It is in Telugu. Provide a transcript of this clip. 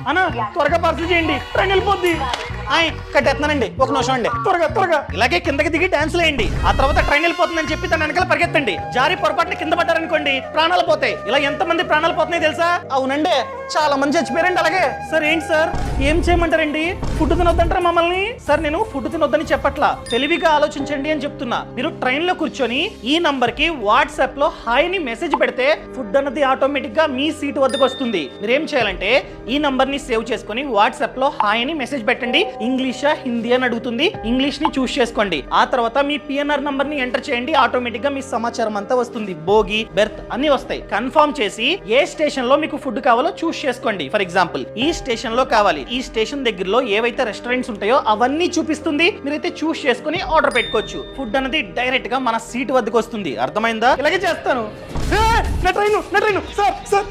అన్న త్వరగా పార్సల్ చేయండి, ట్రైన్ వెళ్ళిపోద్ది. కట్టేస్తున్నానండి, ఒక నిమిషం అండి. త్వరగా త్వరగా ఇలాగే కిందకి దిగి డాన్స్ వేయండి. ఆ తర్వాత ట్రైన్ వెళ్ళిపోతుందని చెప్పి తన వెనకాల పరిగెత్తండి. జారి పొరపాటున కింద పడ్డారనుకోండి ప్రాణాలు పోతాయి. ఇలా ఎంతమంది ప్రాణాలు పోతున్నాయి తెలుసా? అవునండి, చాలా మంది చచ్చిపోయారండి. అలాగే సార్, ఏంటి సార్ ఏం చేయమంటారండి? ఫుడ్ తినొద్దంటారా మమ్మల్ని? సార్ నేను ఫుడ్ తినొద్దని చెప్పట్లా, తెలివిగా ఆలోచించండి అని చెప్తున్నా. మీరు ట్రైన్ లో కూర్చొని ఈ నంబర్ కి వాట్సాప్ లో హాయ్ ని మెసేజ్ పెడితే ఫుడ్ అన్నది ఆటోమేటిక్ గా మీ సీట్ వద్దకు వస్తుంది. మీరేం చేయాలంటే ఈ నంబర్ ని సేవ్ చేసుకొని వాట్సాప్ లో హాయ్ అని మెసేజ్ పెట్టండి. ఇంగ్లీషా హిందీ అని అడుగుతుంది, ఇంగ్లీష్ ని చూస్ చేసుకోండి. ఆ తర్వాత మీ పిఎన్ఆర్ నంబర్ ని ఎంటర్ చేయండి. ఆటోమేటిక్ గా మీ సమాచారం అంతా వస్తుంది. బోగి, బెర్త్ అన్ని వస్తాయి. కన్ఫర్మ్ చేసి ఏ స్టేషన్ లో మీకు ఫుడ్ కావాలో చూస్ చేసుకోండి. ఫర్ ఎగ్జాంపుల్ ఈ స్టేషన్ లో కావాలి, ఈ స్టేషన్ దగ్గరలో ఏవైతే రెస్టారెంట్స్ ఉంటాయో అవన్నీ చూపిస్తుంది. మీరైతే చూస్ చేసుకుని ఆర్డర్ పెట్టుకోవచ్చు. ఫుడ్ అనేది డైరెక్ట్ గా మన సీట్ వద్దకు వస్తుంది. అర్థమైందా? ఇలాగే చేస్తాను. నా ట్రైన్ సార్